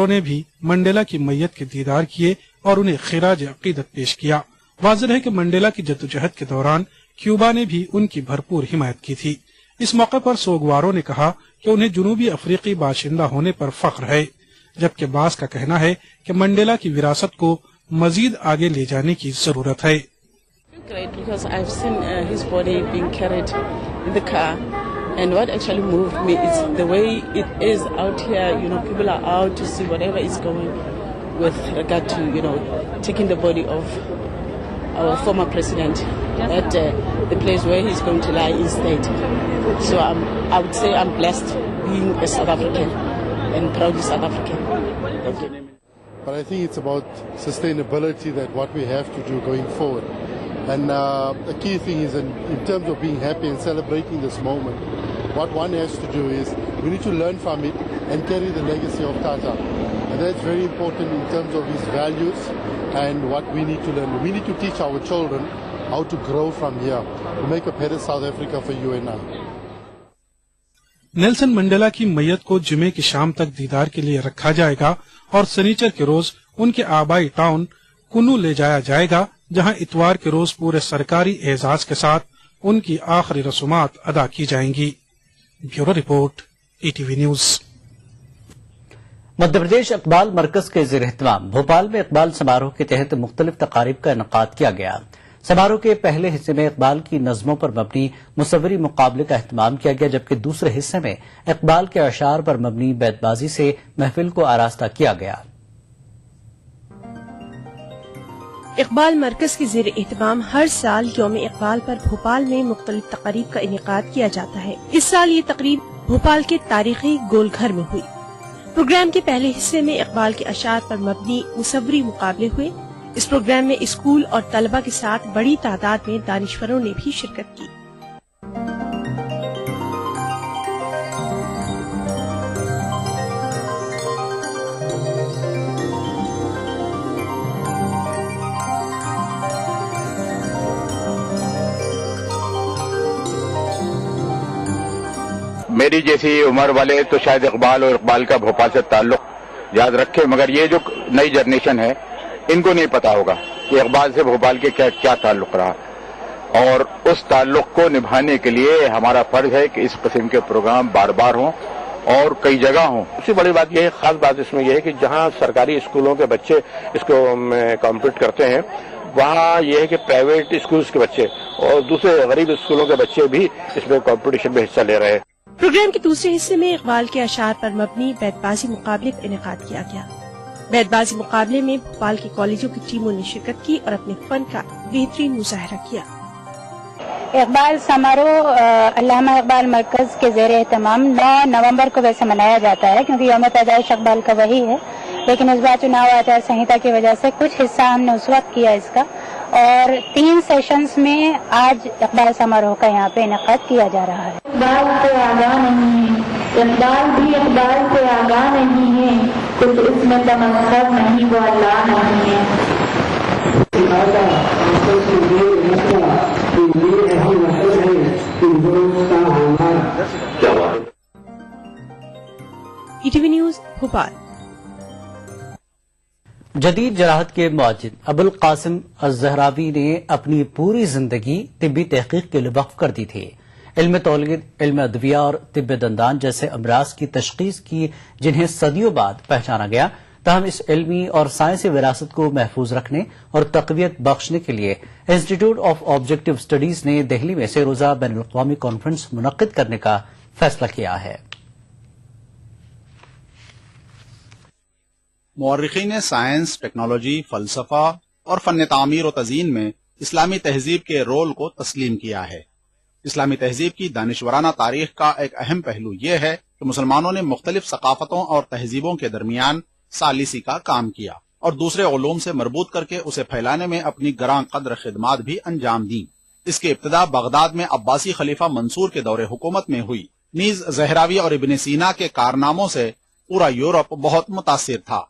ने भी मंडेला की मैयत के दीदार किए और उन्हें खिराज अकीदत पेश किया। वाज़ेह है कि मंडेला की जद्दोजहद के दौरान क्यूबा ने भी उनकी भरपूर हिमायत की थी। इस मौके पर सोगवारो ने कहा कि उन्हें जुनूबी अफ्रीकी बाशिंदा होने पर फख्र है, जबकि बास का कहना है कि मंडेला की विरासत को मजीद आगे ले जाने की जरूरत है। Great, because I've seen his body being carried in the car, and what actually moved me is the way it is out here. You know, people are out to see whatever is going with regard to, you know, taking the body of our former president at the place where he's going to lie in state. So I would say I'm blessed being a South African and proudly South African. But I think it's about sustainability, that what we have to do going forward. And the key thing is in terms of being happy and celebrating this moment, what one has to do is we need to learn from it and carry the legacy of Tata. And that's very important in terms of his values and what we need to learn. We need to teach our children how to grow from here, to make a better South Africa for you and I. Nelson Mandela की मैयत को जुमे की शाम तक दीदार के लिए रखा जाएगा और शनिचर के रोज उनके आबाई टाउन कुनू ले जाया जाएगा, जहां इतवार के रोज पूरे सरकारी एजाज के साथ उनकी आखिरी रसूमात अदा की जाएंगी। Bureau report, ETV news. Madhya Pradesh Iqbal Markaz के ज़ेर एहतमाम भोपाल में इकबाल समारोह के तहत मुख्तलिफ तकारीब का इनकाद किया गया। समारोह के पहले हिस्से में इकबाल की नज़मों पर मबनी मुसव्वरी मुकाबले का एहतमाम किया गया, जबकि दूसरे हिस्से में इकबाल के अशार पर मबनी बैतबाजी से महफिल को आरास्ता किया गया। इकबाल मरकज के ज़ेर एहतमाम हर साल यौम इकबाल पर भोपाल में मुख्तलिफ तकारीब का इनेकाद किया जाता है। इस साल ये तकरीब भोपाल के तारीखी गोलघर में हुई। प्रोग्राम के पहले हिस्से में इकबाल के अशार पर मबनी मुसव्वरी मुकाबले हुए। इस प्रोग्राम में स्कूल और तलबा के साथ बड़ी तादाद में दानिशवरों ने भी शिरकत की। मेरी जैसी उम्र वाले तो शायद इकबाल और इकबाल का भोपाल से ताल्लुक याद रखे, मगर ये जो नई जनरेशन है इनको नहीं पता होगा कि इकबाल से भोपाल के क्या ताल्लुक रहा, और उस ताल्लुक को निभाने के लिए हमारा फर्ज है कि इस किस्म के प्रोग्राम बार बार हों और कई जगह हों। सबसे बड़ी बात यह है, खास बात इसमें यह है कि जहां सरकारी स्कूलों के बच्चे इसको कॉम्पीट करते हैं, वहाँ यह है कि प्राइवेट स्कूल्स के बच्चे और दूसरे गरीब स्कूलों के बच्चे भी इसमें कॉम्पिटिशन में हिस्सा ले रहे हैं। प्रोग्राम के दूसरे हिस्से में इकबाल के अशार पर मबनी बैतबाजी मुकाबले का इनेकाद किया गया। बैतबाजी मुकाबले में भोपाल के कॉलेजों की टीमों ने शिरकत की और अपने फन का बेहतरीन मुजाहरा किया। इकबाल समारोह अल्लामा इकबाल मरकज के ज़ेर एहतमाम 9 नवंबर को वैसे मनाया जाता है, क्योंकि यौम पैदाइश इकबाल का वही है, लेकिन इस बार चुनाव आचार संहिता की वजह से कुछ हिस्सा हमने उस वक्त किया इसका, और 3 सेशंस में आज इकबाल समारोह का यहाँ पे इनेकाद किया जा रहा है। इकबाल से आगा नहीं है, इकबाल भी इकबाल से आगा नहीं है, कुछ इसमें तमस्कर नहीं, वो अल्लाह नहीं है। ETV news Bhopal. जदीद जराहत के मुअज्जिद अबुल कासिम अज़हरावी ने अपनी पूरी जिंदगी तिब्बी तहकीक के लिए वक्फ कर दी थी। इल्म तौलीद, इल्म अदविया और तिब्ब दंदान जैसे अमराज की तशखीस की, जिन्हें सदियों बाद पहचाना गया। ताहम इस इल्मी और साइंसी विरासत को महफूज रखने और तक़वियत बख्शने के लिए इंस्टीट्यूट ऑफ ऑब्जेक्टिव स्टडीज ने दिल्ली में से रोजा बैनुल अक़वामी कॉन्फ्रेंस मुनक्किद करने का फैसला किया है। मुअर्रिखीन साइंस, टेक्नोलॉजी, फलसफा और फन तामीर और तज़ीन में इस्लामी तहजीब के रोल को तस्लीम किया है। इस्लामी तहजीब की दानिशवराना तारीख का एक अहम पहलू यह है कि मुसलमानों ने मुख्तलिफ सकाफतों और तहजीबों के दरमियान सालिसी का काम किया और दूसरे उलूम से मरबूत करके उसे फैलाने में अपनी गरां कद्र खिदमात भी अंजाम दी। इसकी इब्तिदा बगदाद में अब्बासी खलीफा मंसूर के दौरे हुकूमत में हुई। नीज ज़हरावी और इब्न सीना के कारनामों से पूरा यूरोप बहुत मुतासिर था।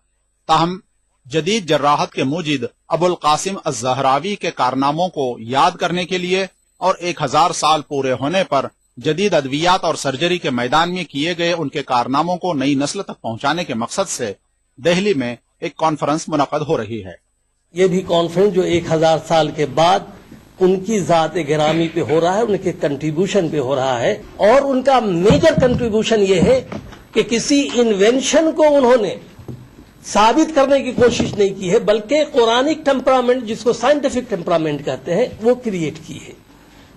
ताहम जदीद जर्राहत के मुजिद अबुल कासिम अज़हरावी के कारनामों को याद करने के लिए और 1000 साल पूरे होने पर जदीद अद्वियात और सर्जरी के मैदान में किए गए उनके कारनामों को नई नस्ल तक पहुंचाने के मकसद से دہلی میں ایک کانفرنس منعقد ہو رہی ہے۔ یہ بھی کانفرنس جو 1000 سال کے بعد ان کی ذات گرامی پہ ہو رہا ہے، ان کے کنٹریبیوشن پہ ہو رہا ہے، اور ان کا میجر کنٹریبیوشن یہ ہے کہ کسی انوینشن کو انہوں نے ثابت کرنے کی کوشش نہیں کی ہے، بلکہ قرآنک ٹیمپرامنٹ، جس کو سائنٹیفک ٹیمپرامنٹ کہتے ہیں، وہ کریٹ کی ہے۔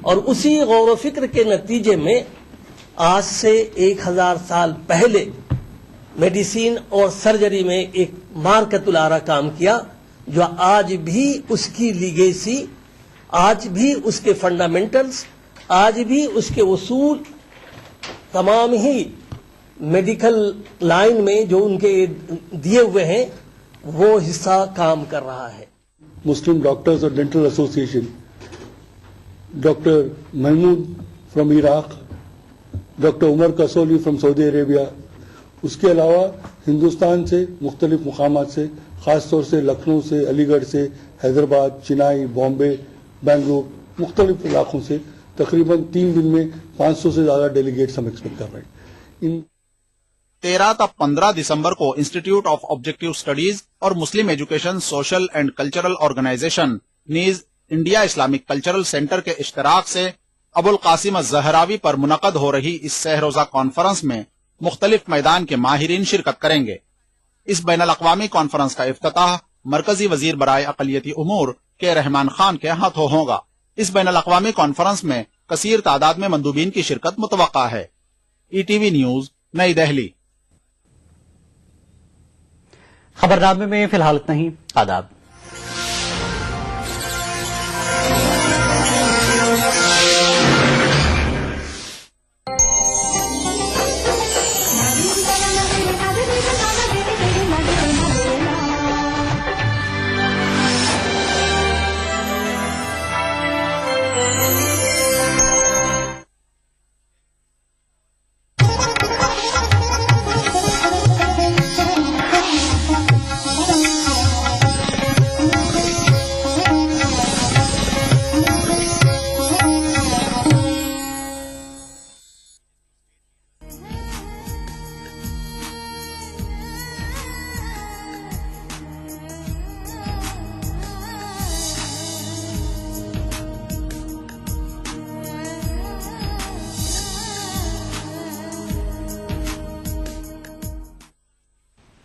اور اسی غور و فکر کے نتیجے میں آج سے 1000 سال پہلے میڈیسین اور سرجری میں ایک مارکت العارہ کام کیا، جو آج بھی اس کی لیگیسی، آج بھی اس کے فنڈامنٹلز، آج بھی اس کے اصول تمام ہی میڈیکل لائن میں جو ان کے دیے ہوئے ہیں وہ حصہ کام کر رہا ہے۔ مسلم ڈاکٹرز اور dental association, doctor Mahmood from Iraq, doctor Umar Kasuli from Saudi Arabia, اس کے علاوہ ہندوستان سے مختلف مقامات سے، خاص طور سے لکھنؤ سے، علی گڑھ سے، حیدرآباد، چنائی، بامبے، بنگلور، مختلف علاقوں سے تقریباً 3 دن میں 500 سے زیادہ ڈیلیگیٹس ہم ایکسپیکٹ کر رہے ہیں۔ 13 تا 15 دسمبر کو انسٹیٹیوٹ آف آبجیکٹیو اسٹڈیز اور Muslim education social and cultural organisation نیز انڈیا اسلامک کلچرل سینٹر کے اشتراک سے ابوالقاسم الزہراوی پر منعقد ہو رہی اس سہ روزہ کانفرنس میں مختلف میدان کے ماہرین شرکت کریں گے۔ اس بین الاقوامی کانفرنس کا افتتاح مرکزی وزیر برائے اقلیتی امور کے رحمان خان کے ہاتھوں ہوگا۔ اس بین الاقوامی کانفرنس میں کثیر تعداد میں مندوبین کی شرکت متوقع ہے۔ ETV نیوز، نئی دہلی۔ خبرنامے میں فی الحال اتنا ہی۔ آداب۔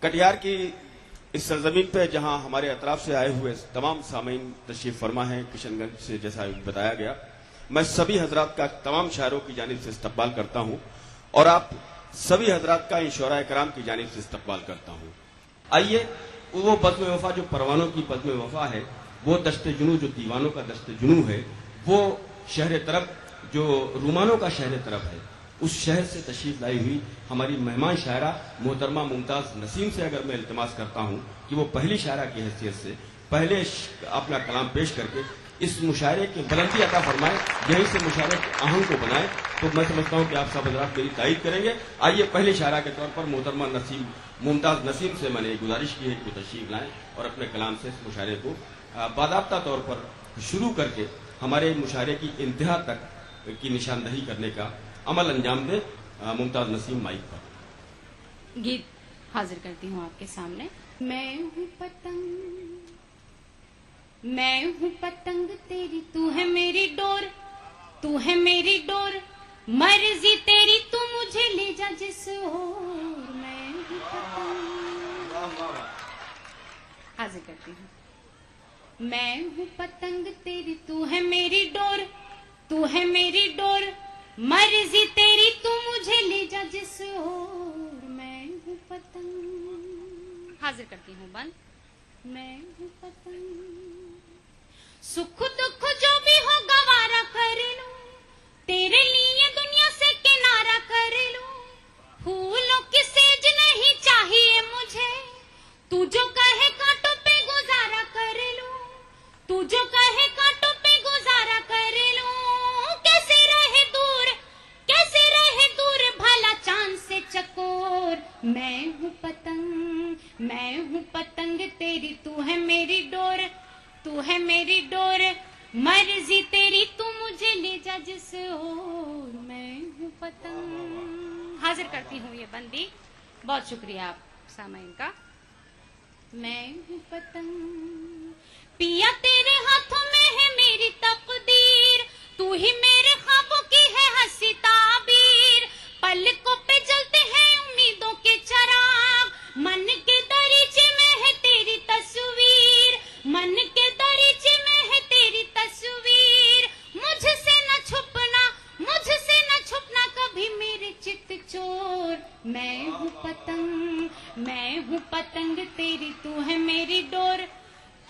کٹیہار کی اس سرزمین پہ جہاں ہمارے اطراف سے آئے ہوئے تمام سامعین تشریف فرما ہیں، کشن گنج سے جیسا بتایا گیا، میں سبھی حضرات کا تمام شاعروں کی جانب سے استقبال کرتا ہوں اور آپ سبھی حضرات کا ان شعراء کرام کی جانب سے استقبال کرتا ہوں۔ آئیے وہ بزم وفا جو پروانوں کی بزم وفا ہے، وہ دشت جنو جو دیوانوں کا دشت جنو ہے، وہ شہر طرب جو رومانوں کا شہر طرب ہے، اس شہر سے تشریف لائی ہوئی ہماری مہمان شاعرہ محترمہ ممتاز نسیم سے اگر میں التماس کرتا ہوں کہ وہ پہلی شاعرہ کی حیثیت سے پہلے اپنا کلام پیش کر کے اس مشاعرے کی بلندی عطا فرمائے، یہیں سے مشاعرے کے اہم کو بنائے، تو میں سمجھتا ہوں کہ آپ سب حضرات میری تائید کریں گے۔ آئیے پہلی شاعرہ کے طور پر محترمہ ممتاز نسیم سے میں نے گزارش کی ہے کہ وہ تشریف لائیں اور اپنے کلام سے اس مشاعرے کو باضابطہ طور پر شروع کر کے ہمارے مشاعرے کی انتہا تک کی نشاندہی کرنے کا عمل انجام دے۔ ممتاز نسیم مائک پر گیت حاضر کرتی ہوں آپ کے سامنے۔ میں ہوں پتنگ تیری، تو ہے میری ڈور، تو ہے میری ڈور، مرضی تیری تو مجھے لے جا جس اور۔ میں ہوں پتنگ، حاضر کرتی ہوں۔ میں ہوں پتنگ تیری، تو ہے میری ڈور، تو ہے میری ڈور، مرضی تیری تو مجھے لے جا جس اور۔ میں ہوں پتنگ، حاضر کرتی ہوں بند۔ میں ہوں پتنگ، سکھ دکھ جو بھی ہو گوارا کر لوں، تیرے لیے دنیا سے کنارہ کر لوں۔ پھولوں کی سیج نہیں چاہیے مجھے، تو جو کہے کانٹوں پہ گزارا کر لوں، تو جو کہے کانٹوں پہ گزارا کر لوں۔ کیسے رہے دور، کیسے رہے دور بھلا چاند سے چکور۔ میں ہوں پتنگ، میں ہوں پتنگ تیری، تو ہے میری ڈور، تو ہے میری ڈور، مرضی تیری تو مجھے لے جا جس اور۔ میں ہوں پتنگ، حاضر کرتی ہوں یہ بندی۔ بہت شکریہ آپ سامعین کا۔ मैं हूँ पतंग। पिया तेरे हाथों में है मेरी तकदीर, तू ही मेरे ख्वाबों की है हंसी ताबीर। पलकों पे जलते हैं उम्मीदों के चिराग, मन के दरीचे में है तेरी तस्वीर, मन के दरीचे में है तेरी तस्वीर। मुझसे न छुपना, मुझसे न छुपना कभी मेरे चित चोर। मैं हूँ पतंग, मैं हूँ पतंग तेरी, तू है मेरी डोर,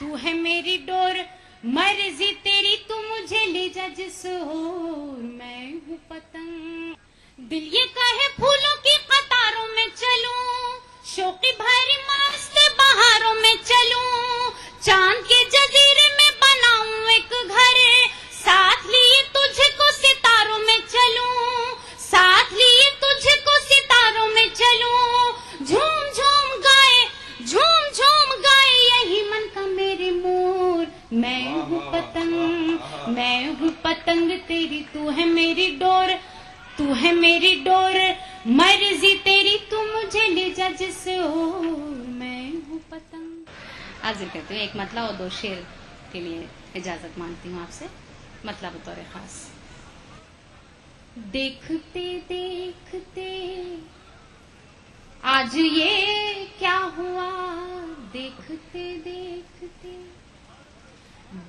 तू है मेरी डोर। मर्जी तेरी तू मुझे ले जा जिस ओर। मैं हूँ पतंग। दिल ये कहे फूलों की कतारों में चलूं, शौकी भरी मस्त बहारों में चलूं, चांद के जजीरे में बनाऊं एक घर, साथ लिए तुझको सितारों में चलूं, साथ लिए तुझको सितारों में चलूं। झूम झूम गाए, झूम झूम गाए यही मन का मेरे मोर। मैं हूँ पतंग, मैं हूँ पतंग तेरी, तू है मेरी डोर, तू है मेरी डोर। मर्जी तेरी तू मुझे ले जा जिस ओर। मैं हूँ पतंग। हाजिर करती हूँ एक मतला और 2 शेर के लिए इजाजत मांगती हूँ आपसे। मतला बतौर खास। देखते देखते आज ये क्या हुआ, देखते देखते,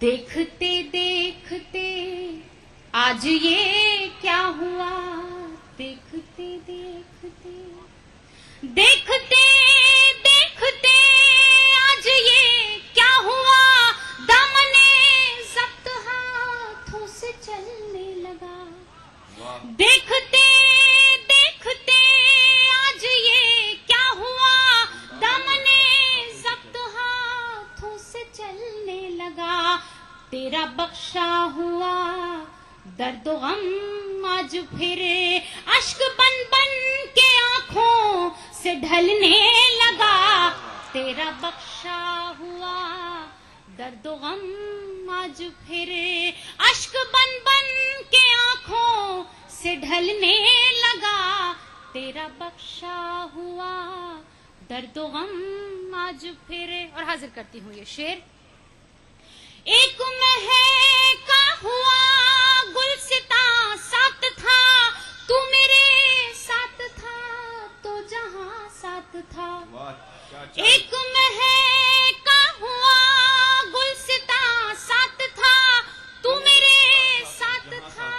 देखते देखते आज ये क्या हुआ, देखते देखते, देखते देखते आज ये क्या हुआ। दामने जब्त हाथों से चलने लगा, देखते देखते आज ये क्या हुआ। दामने जब्त हाथों से चलने लगा, तेरा बख्शा हुआ दर्द गम आज फिर अश्क बन बन के आंखों से ढलने लगा। तेरा बख्शा हुआ दर्द गम आज फिर अश्क बन बन के आंखों से ढलने लगा। तेरा बख्शा हुआ दर्द गम आज फिर। और हाजिर करती हूँ ये शेर। एक महका हुआ गुलसिता साथ था, तू मेरे साथ था तो जहां साथ था। एक महका हुआ गुलसिता साथ था, तू मेरे साथ था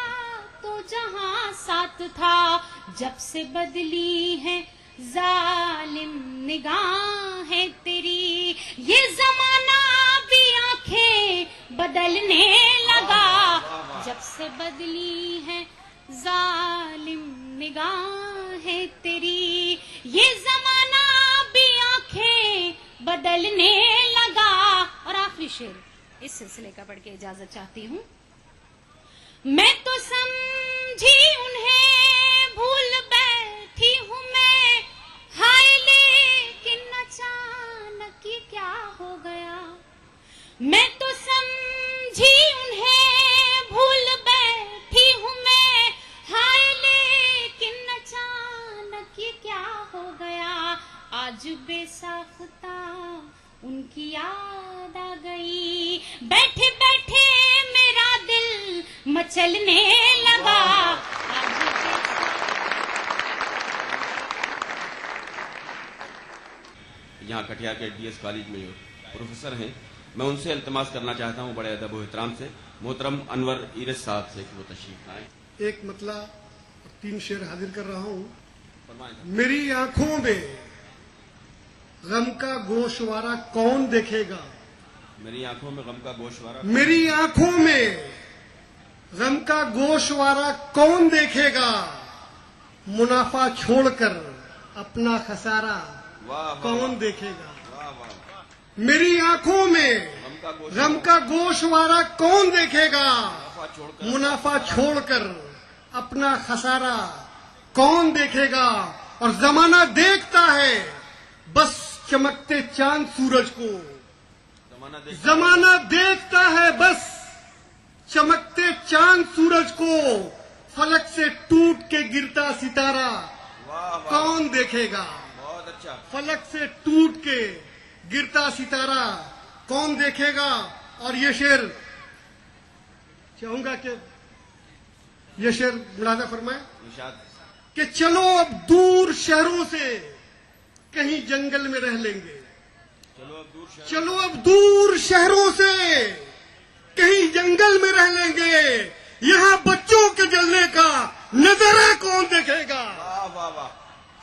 तो जहां साथ था। जब से बदली है जालिम निगाहें तेरी, ये जमाना भी आंखें बदलने लगा। जब से बदली है जालिम निगाहें तेरी, ये जमाना भी आंखें बदलने लगा। और आखिरी शेर इस सिलसिले का पढ़ के इजाजत चाहती हूँ। मैं तो समझी उन्हें भूल बैठी हूँ मैं, हाय लेकिन अचानक ये क्या हो गया। मैं तो समझी उन्हें भूल बैठी हूँ मैं, हाय लेकिन अचानक ये क्या हो गया। आज बेसाख्ता उनकी याद आ गई, बैठे बैठे मेरा दिल मचलने लगा। यहाँ कटिहार के डीएस कॉलेज में जो प्रोफेसर हैं, मैं उनसे इल्तमास करना चाहता हूँ बड़े अदब और एहतराम से, मोहतरम अनवर इरज साहब से कि वो तशरीफ लाएं। एक मतला 3 शेर हाजिर कर रहा हूँ। मेरी आंखों में गम का गोशवारा कौन देखेगा, मेरी आंखों में गम का गोशवारा, मेरी आंखों में गम का गोशवारा कौन देखेगा। मुनाफा छोड़कर अपना खसारा कौन देखेगा। मेरी आंखों में गम का गोशवारा कौन देखेगा। मुनाफा छोड़कर अपना खसारा कौन देखेगा। और जमाना देखता है बस चमकते चांद सूरज को, जमाना देखता है बस चमकते चांद सूरज को। फलक से टूट के गिरता सितारा कौन देखेगा। फलक से टूट के गिरता सितारा कौन देखेगा। और ये शेर चाहूंगा कि ये शेर मुलाजा फरमाए कि चलो अब दूर शहरों से कहीं जंगल में रह लेंगे। चलो अब दूर शहरों से कहीं जंगल में रह लेंगे। यहाँ बच्चों के जलने का नजारा कौन देखेगा।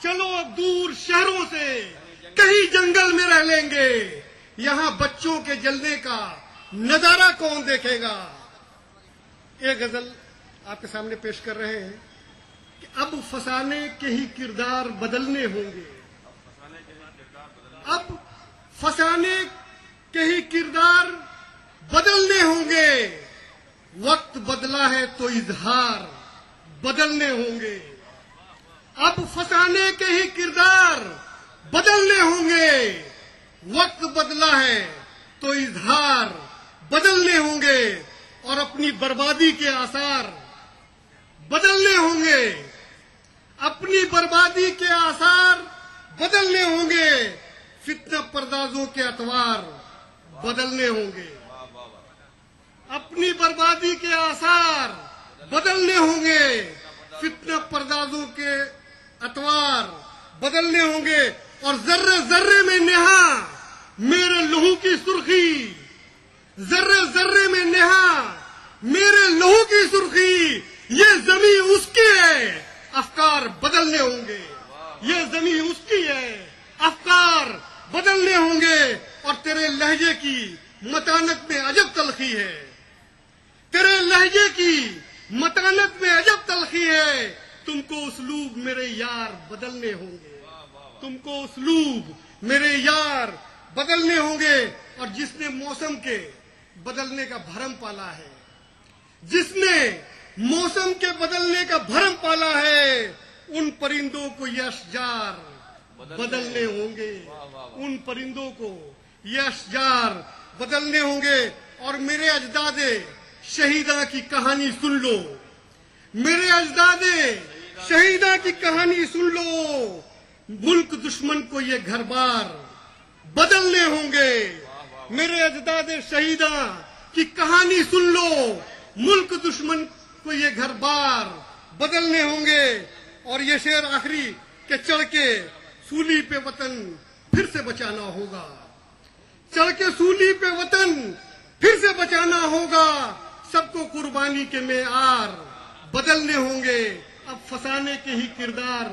चलो अब दूर शहरों से कहीं जंगल में रह लेंगे। यहाँ बच्चों के जलने का नजारा कौन देखेगा। एक गजल आपके सामने पेश कर रहे हैं कि अब फसाने के ही किरदार बदलने होंगे। अब फसाने के ही किरदार बदलने होंगे। वक्त बदला है तो इजहार बदलने होंगे। अब फसाने के ही किरदार बदलने होंगे। वक्त बदला है तो इजहार बदलने होंगे। और अपनी बर्बादी के आसार बदलने होंगे। अपनी बर्बादी के आसार बदलने होंगे। फितना पर्दाजों के अतवार बदलने होंगे। अपनी बर्बादी के आसार बदलने होंगे। फितना पर्दाजों के अतवार बदलने होंगे। और जर्रे जर्रे में नेहा मेरे लहू की सुर्खी। जर्रे जर्रे में नेहा मेरे लहू की सुर्खी। ये जमी उसकी है अफकार बदलने होंगे। ये जमी उसकी है अफकार बदलने होंगे। और तेरे लहजे की मतानत में अजब तलखी है। तेरे लहजे की मतानत में अजब तलखी है। तुमको उसलूब मेरे यार बदलने होंगे। तुमको उसलूब मेरे यार बदलने होंगे। और जिसने मौसम के बदलने का भरम पाला है, जिसने मौसम के बदलने का भरम पाला है, उन परिंदों को ये अशजार बदलने होंगे। उन परिंदों को ये अशजार बदलने होंगे। और मेरे अजदादे शहीदा की कहानी सुन लो। मेरे अजदादे शहीदा की कहानी सुन लो। मुल्क दुश्मन को ये घर बार बदलने होंगे। मेरे अजदादे शहीदा की कहानी सुन लो। मुल्क दुश्मन को ये घर बार बदलने होंगे। और ये शेर आखिरी के चढ़ के सूली पे वतन फिर से बचाना होगा। चढ़ के सूली पे वतन फिर से बचाना होगा। सबको कुर्बानी के मेआर बदलने होंगे। अब फसाने के ही किरदार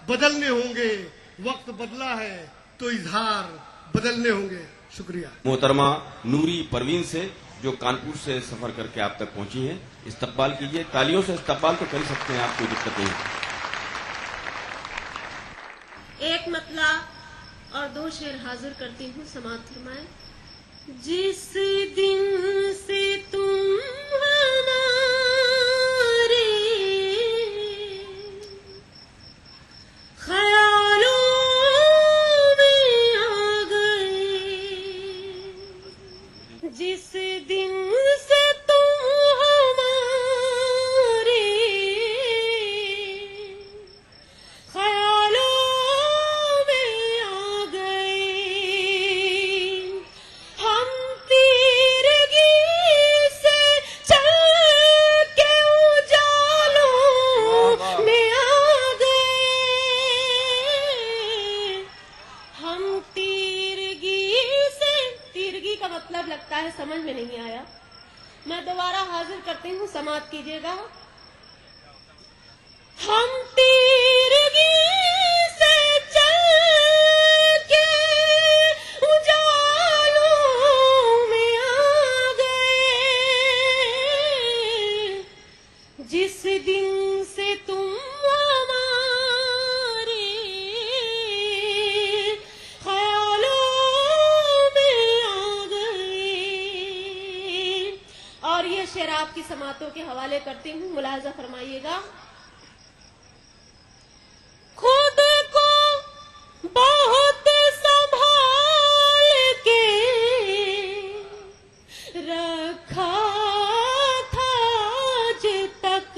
बदलने होंगे। वक्त बदला है तो इजहार बदलने होंगे। शुक्रिया। मोहतरमा नूरी परवीन से जो कानपुर से सफर करके आप तक पहुंची हैं, इस्तकबाल कीजिए। तालियों से इस्तकबाल तो कर ही सकते हैं आप, कोई दिक्कत नहीं। एक मतला और दो शेर हाजिर करती हूँ, समाअत फरमाएं। जिस दिन से तुम हमारे ख्यालों में आ गए, जिस दिन से तुम हमारे ख्यालों में आ गए, हम तीरगी से चल के उजालों में आ गए। हम तीरगी से, तीरगी का मतलब लगता है समझ में नहीं आया, मैं दोबारा हाजिर करती हूँ, समाअत कीजिएगा। हम तीरगी से चल के उजालों में आ गए, जिस दिन से तुम हमारे ख्यालों में आ गए। और ये शेर आपकी समातों के हवाले करती हूँ, मुलाहजा फरमाइएगा। खुद को बहुत संभाल के रखा था आज तक,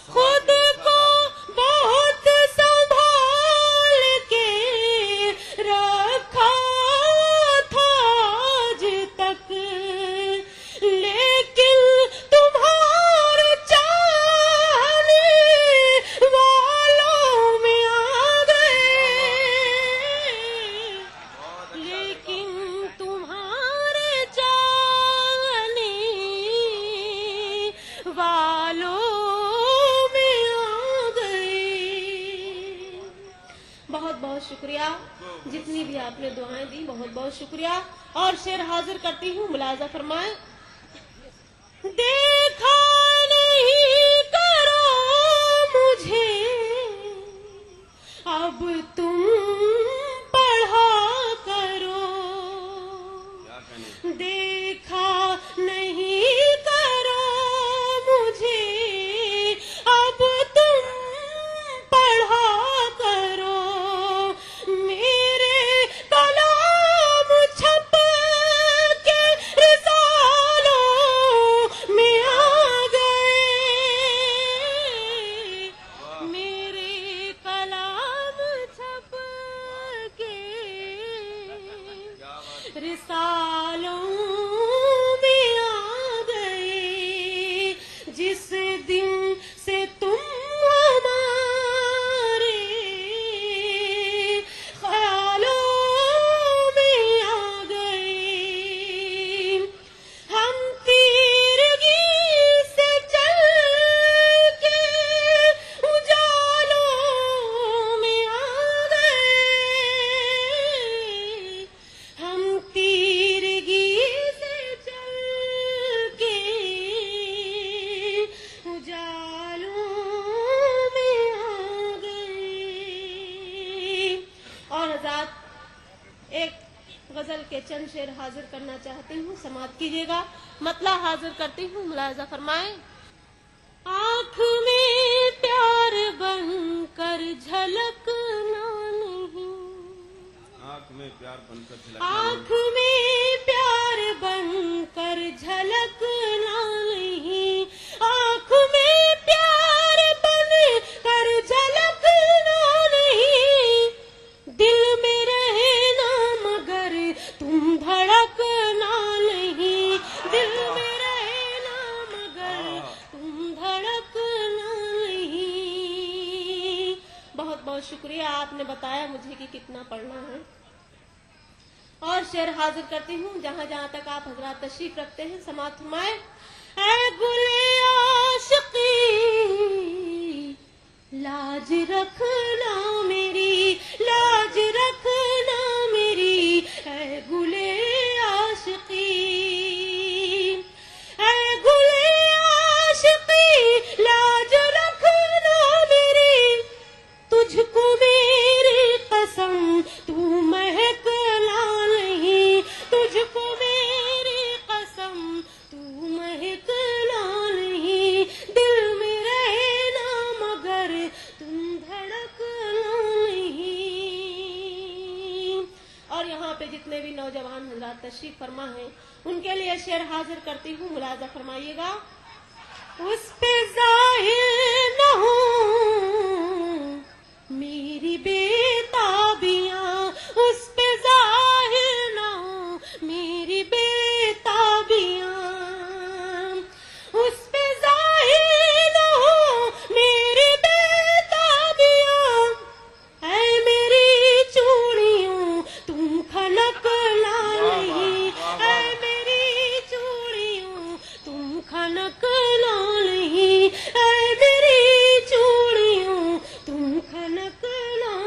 खुद को बहुत संभाल के रखा جتنی بھی آپ نے دعائیں دی بہت بہت شکریہ. اور شعر حاضر کرتی ہوں, ملاحظہ فرمائیں. دیکھا نہیں کرو مجھے اب تم پڑھا کرو, دیکھا نہیں کرو مجھے اب تم پڑھا کرو, میرے کلام چھپ کے رسالوں میں آ گئے, میرے کلام چھپ کے رسالوں میں آ گئے, جس دن سے تم ہمارے خیالوں میں آ گئے, ہم تیرگی سے چل کے اجالوں میں آ گئے, ہم تیرگی سے چل کے اجالوں میں آ گئے. اور حضرات ایک غزل کے چند شعر حاضر کرنا چاہتی ہوں, سماعت کیجیے گا. مطلع حاضر کرتی ہوں, ملاحظہ فرمائیں. آنکھ میں پیار بن کر جھلکنا نہیں, آنکھ میں پیار بن کر آنکھ میں پیار بن کر جھلکنا نہیں, آنکھ میں پیار بن کر جھلکنا نہیں, دل میں رہنا مگر تم دھڑکنا نہیں, دل میں رہنا مگر تم دھڑکنا نہیں. بہت بہت شکریہ, آپ نے بتایا مجھے کہ کتنا پڑھنا ہے. اور شعر حاضر کرتی ہوں, جہاں جہاں تک آپ حضرات تشریف رکھتے ہیں سماعت فرمائیں. اے گلِ عاشقی لاج رکھنا میری, لاج رکھنا میری, اے گلِ عاشقی, اے گلِ عاشقی لاج رکھنا میری, تجھ کو میری قسم تو مہکنا نہیں, تجھ کو میری قسم تو مہکنا نہیں, دل میں رہنا مگر تم دھڑکنا نہیں. اور یہاں پہ جتنے بھی نوجوان حضرات تشریف فرما ہیں ان کے لیے شعر حاضر کرتی ہوں, ملاحظہ فرمائیے گا. اس پہ ظاہر نہ ہو میری بےتابیاں, اس پہ ظاہر نہ ہو میری بےتابیاں, اس پہ ظاہر نہ ہو میری بےتابیاں, اے میری چوڑیوں تم کھنکنا نہیں, اے میری چوڑیوں تم کھنکنا نہیں, اے میری چوڑیوں تم کھنکنا نہیں.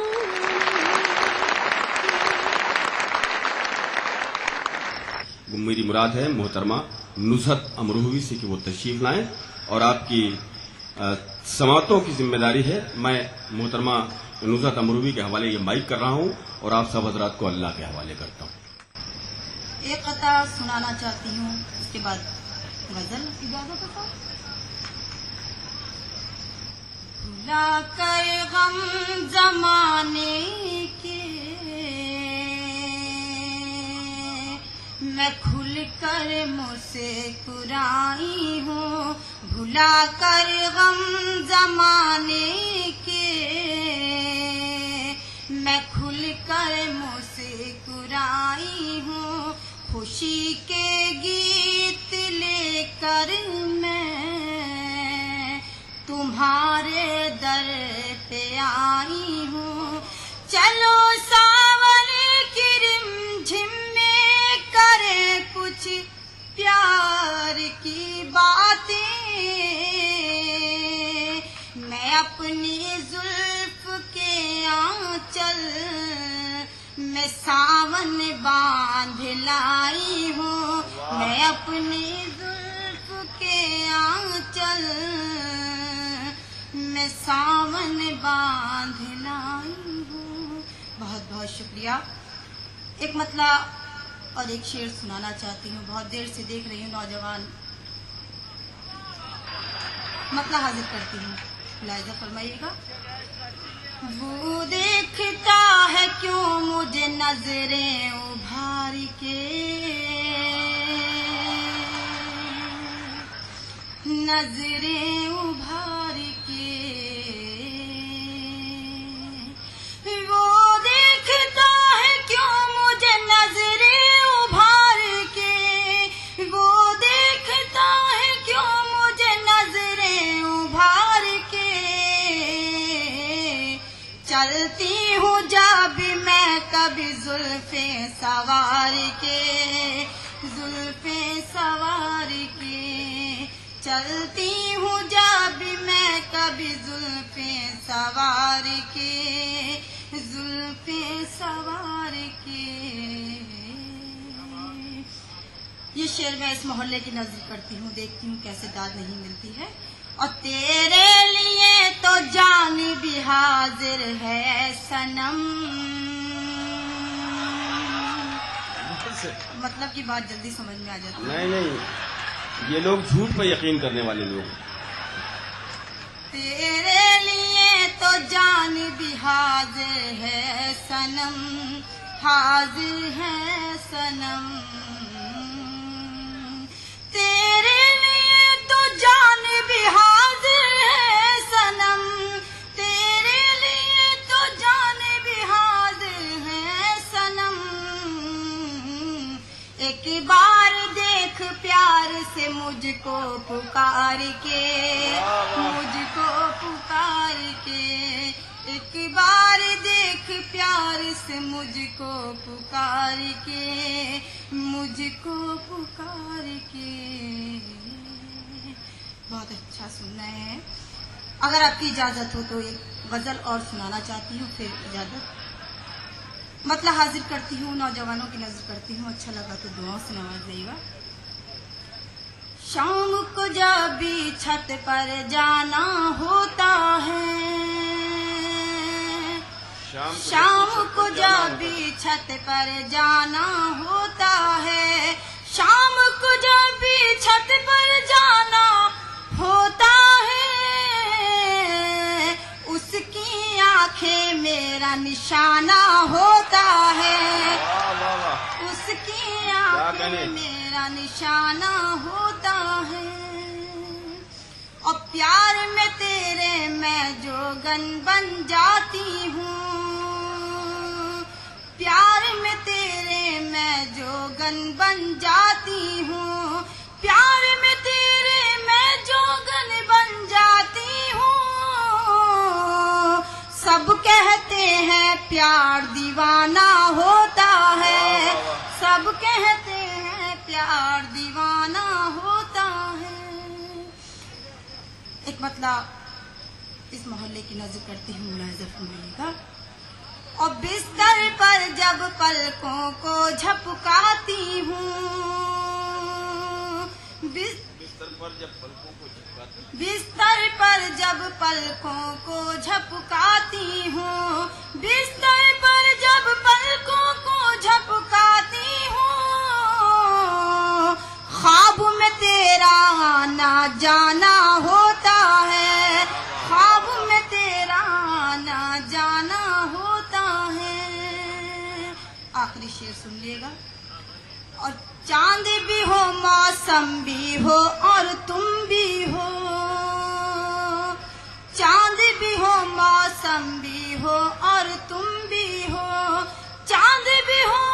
میری مراد ہے محترمہ نصرت امروہوی سے کہ وہ تشریف لائیں, اور آپ کی سماعتوں کی ذمہ داری ہے. میں محترمہ نصرت امروہوی کے حوالے یہ مائک کر رہا ہوں اور آپ سب حضرات کو اللہ کے حوالے کرتا ہوں. ایک قطعہ سنانا چاہتی ہوں, اس کے بعد غزل. اجازت ہے. بھلا کر غم زمانے کے میں کھل کر مسکرائی ہوں, بھلا کر غم زمانے کے میں کھل کر مسکرائی ہوں, خوشی کے گیت لے کر میں تمہارے در پہ آئی ہوں, چلو ساون کی رم جھم میں کرے کچھ پیار کی باتیں, میں اپنی زلف کے آنچل میں ساون باندھ لائی ہوں، میں اپنی زلف کے آنچل میں ساون باندھ لائی ہوں. بہت بہت شکریہ. ایک مطلع اور ایک شعر سنانا چاہتی ہوں. بہت دیر سے دیکھ رہی ہوں نوجوان. مطلع حاضر کرتی ہوں، ملاحظہ فرمائیے گا. وہ دیکھتا ہے کیوں مجھے نظریں ابھار کے، نظریں ابھار کے. وہ دیکھتا ہے کیوں مجھے نظریں ابھار کے، وہ دیکھتا ہے کیوں مجھے نظریں ابھار کے. چلتی ہوں جب میں کبھی زلفیں سوار کے، زلفیں سوار کے. چلتی ہوں جب میں کبھی زلفیں سوار کے، زلفیں سوار کے. یہ شعر میں اس محلے کی نظر کرتی ہوں، دیکھتی ہوں کیسے داد نہیں ملتی ہے. اور تیرے لیے تو جان بھی حاضر ہے صنم. مطلب کی بات جلدی سمجھ میں آ جاتی ہے. نہیں، یہ لوگ جھوٹ پہ یقین کرنے والے لوگ. تیرے لیے تو جان بھی حاضر ہے صنم، حاضر ہے صنم. تیرے لیے تو جان بھی حاضر ہے صنم، تیرے لیے تو جان بھی حاضر ہے صنم. ایک بار دیکھ پیار سے مجھ کو پکار کے، مجھ کو پکار کے. ایک بار دیکھ پیار سے مجھ کو پکار کے، مجھ کو پکار کے. بہت اچھا سننا ہے. اگر آپ کی اجازت ہو تو ایک غزل اور سنانا چاہتی ہوں، پھر اجازت. مطلب حاضر کرتی ہوں، نوجوانوں کی نظر کرتی ہوں. اچھا لگا تو دعاؤں سے نواز دے گا. شام کو جب بھی چھت پر جانا ہوتا ہے، شام کو جب بھی چھت پر جانا ہوتا ہے، شام کو جب بھی چھت پر جانا ہوتا ہے، اس کی آنکھیں میرا نشانہ ہوتا ہے، اس کی آنکھیں میرا نشانہ ہوتا ہے. اور پیار میں تیرے میں جوگن بن جاتی ہوں، پیار میں تیرے میں جوگن بن جاتی ہوں، پیار میں تیرے میں جوگن بن جاتی ہوں. سب کہتے ہیں پیار دیوانہ ہوتا ہے، سب کہتے ہیں پیار دیوانہ ہوتا ہے. ایک مطلب اس محلے کی نظر کرتی ہوں، ملاحظہ فرمائیے گا. اور بستر پر جب پلکوں کو جھپکاتی ہوں، بستر پر جب پلکوں کو جھپکاتی، بستر پر جب پلکوں کو جھپکاتی ہوں، بستر پر جب پلکوں کو جھپکاتی ہوں. خواب میں تیرا آنا جانا ہوتا ہے، خواب میں تیرا آنا جانا ہوتا ہے. آخری شعر سن لیے گا. اور چاند بھی ہو، موسم بھی ہو، اور تم بھی ہو، چاند بھی ہو، موسم بھی ہو، اور تم بھی ہو. چاند بھی ہو،